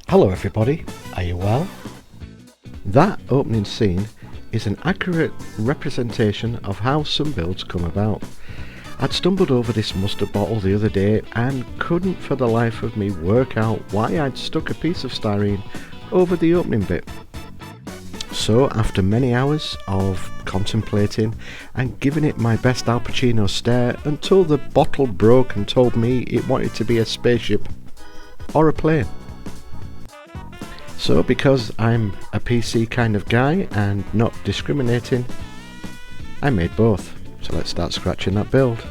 Hello everybody, are you well? That opening scene is an accurate representation of how some builds come about. I'd stumbled over this mustard bottle the other day and couldn't for the life of me work out why I'd stuck a piece of styrene over the opening bit. So after many hours of contemplating and giving it my best Al Pacino stare until the bottle broke and told me it wanted to be a spaceship or a plane. So because I'm a PC kind of guy and not discriminating, I made both. So let's start scratching that build.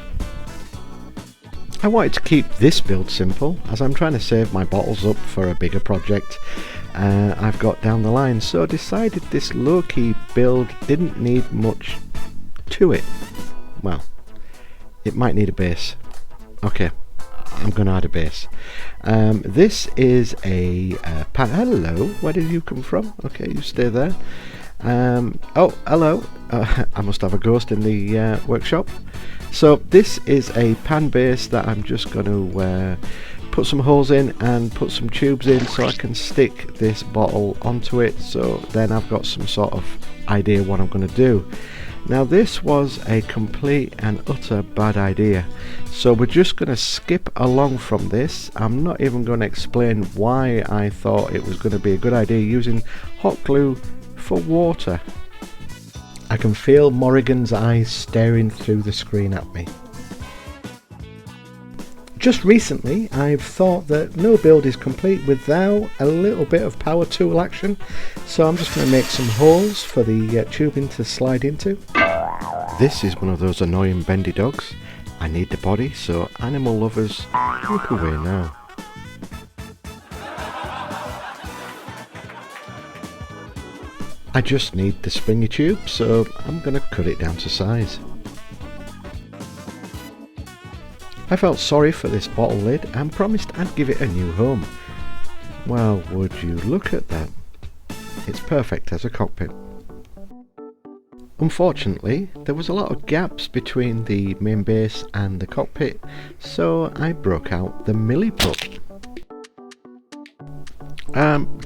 I wanted to keep this build simple as I'm trying to save my bottles up for a bigger project I've got down the line, so I decided this low-key build didn't need much to it. Well, it might need a base. Okay, I'm going to add a base. This is a hello, where did you come from? Okay, you stay there. Oh, hello. I must have a ghost in the workshop. So this is a pan base that I'm just going to put some holes in and put some tubes in so I can stick this bottle onto it, so then I've got some sort of idea what I'm going to do. Now this was a complete and utter bad idea, so we're just going to skip along from this. I'm not even going to explain why I thought it was going to be a good idea using hot glue for water. I can feel Morrigan's eyes staring through the screen at me. Just recently I've thought that no build is complete without a little bit of power tool action, so I'm just going to make some holes for the tubing to slide into. This is one of those annoying bendy dogs. I need the body, so animal lovers, look away now. I just need the springy tube, so I'm going to cut it down to size. I felt sorry for this bottle lid and promised I'd give it a new home. Well, would you look at that? It's perfect as a cockpit. Unfortunately, there was a lot of gaps between the main base and the cockpit, so I broke out the milliput.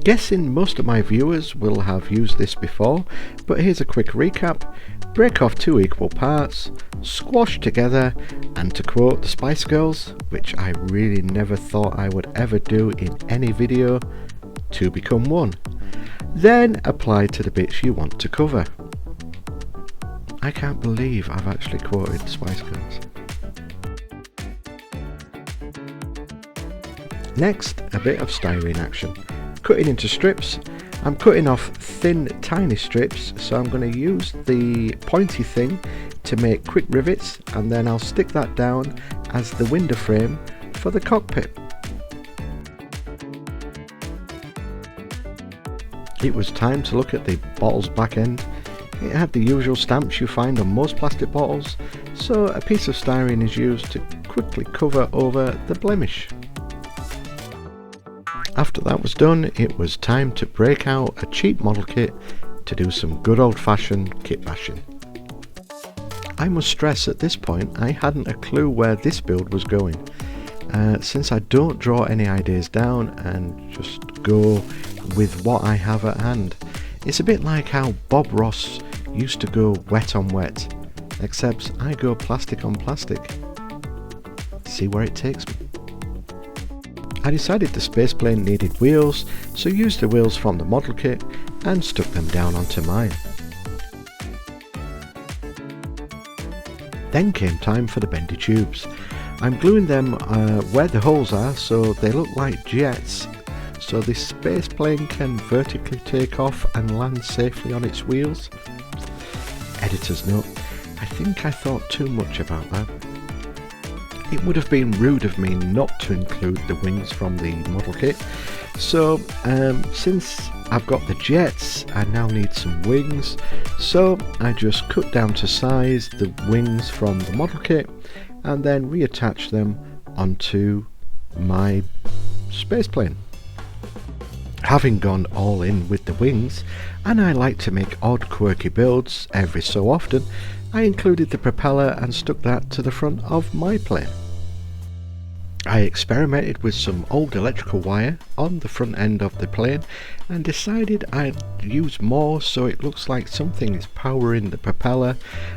Guessing most of my viewers will have used this before, but here's a quick recap. Break off 2 equal parts, squash together, and to quote the Spice Girls, which I really never thought I would ever do in any video, to become one. Then apply to the bits you want to cover. I can't believe I've actually quoted the Spice Girls. Next, a bit of styrene action. Cutting into strips. I'm cutting off thin, tiny strips, so I'm going to use the pointy thing to make quick rivets, and then I'll stick that down as the window frame for the cockpit. It was time to look at the bottle's back end. It had the usual stamps you find on most plastic bottles, so a piece of styrene is used to quickly cover over the blemish. After that was done, it was time to break out a cheap model kit to do some good old-fashioned kit bashing. I must stress at this point I hadn't a clue where this build was going. Since I don't draw any ideas down and just go with what I have at hand. It's a bit like how Bob Ross used to go wet on wet, except I go plastic on plastic. See where it takes me. I decided the Spaceplane needed wheels, so used the wheels from the model kit and stuck them down onto mine. Then came time for the bendy tubes. I'm gluing them where the holes are so they look like jets, so this space plane can vertically take off and land safely on its wheels. Editor's note, I think I thought too much about that. It would have been rude of me not to include the wings from the model kit, so since I've got the jets, I now need some wings, so I just cut down to size the wings from the model kit and then reattach them onto my space plane. Having gone all in with the wings, and I like to make odd quirky builds every so often, I included the propeller and stuck that to the front of my plane. I experimented with some old electrical wire on the front end of the plane and decided I'd use more so it looks like something is powering the propeller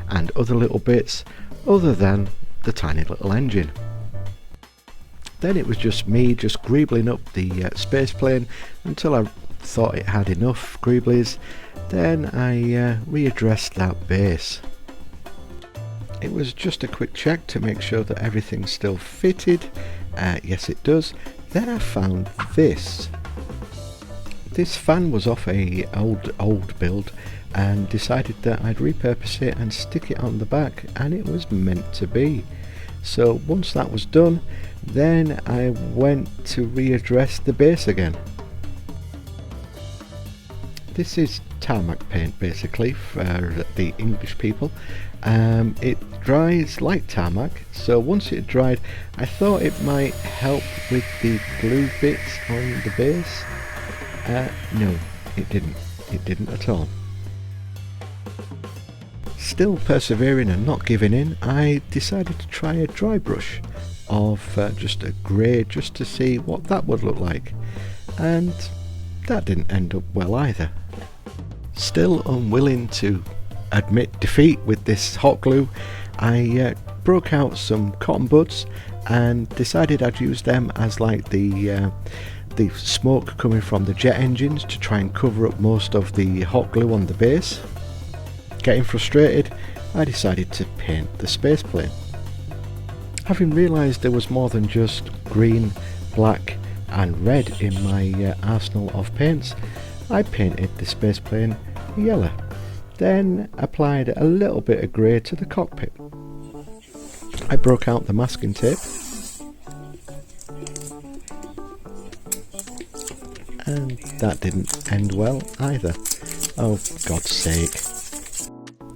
and other little bits other than the tiny little engine. Then it was just me greebling up the space plane until I thought it had enough greeblies. Then I readdressed that base. It was just a quick check to make sure that everything still fitted. Yes, it does. Then I found this. This fan was off a old build and decided that I'd repurpose it and stick it on the back, and it was meant to be. So once that was done, then I went to readdress the base again. This is tarmac paint basically for the English people. It dries like tarmac, so once it dried I thought it might help with the glue bits on the base. No, it didn't at all. Still persevering and not giving in, I decided to try a dry brush of just a grey just to see what that would look like, and that didn't end up well either. Still unwilling to admit defeat with this hot glue, I broke out some cotton buds and decided I'd use them as like the smoke coming from the jet engines to try and cover up most of the hot glue on the base. Getting frustrated, I decided to paint the space plane. Having realised there was more than just green, black and red in my arsenal of paints, I painted the space plane yellow, then applied a little bit of grey to the cockpit. I broke out the masking tape and that didn't end well either. Oh, God's sake.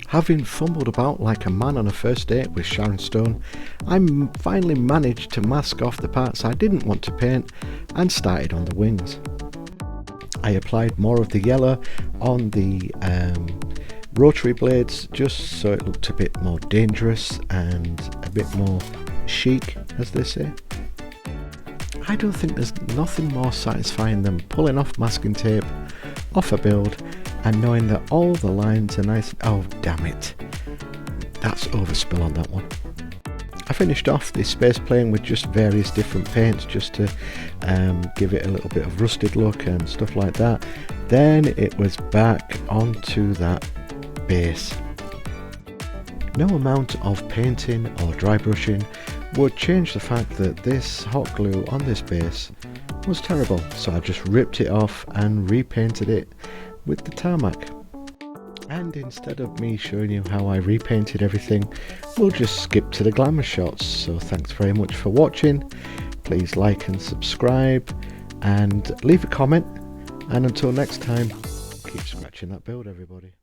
Having fumbled about like a man on a first date with Sharon Stone, I finally managed to mask off the parts I didn't want to paint and started on the wings. I applied more of the yellow on the rotary blades just so it looked a bit more dangerous and a bit more chic, as they say. I don't think there's nothing more satisfying than pulling off masking tape off a build and knowing that all the lines are nice. Oh damn it, that's overspill on that one. I finished off the space plane with just various different paints just to give it a little bit of rusted look and stuff like that. Then it was back onto that base. No amount of painting or dry brushing would change the fact that this hot glue on this base was terrible, so I just ripped it off and repainted it with the tarmac. And instead of me showing you how I repainted everything, we'll just skip to the glamour shots. So thanks very much for watching. Please like and subscribe and leave a comment, and until next time, keep scratching that build, everybody.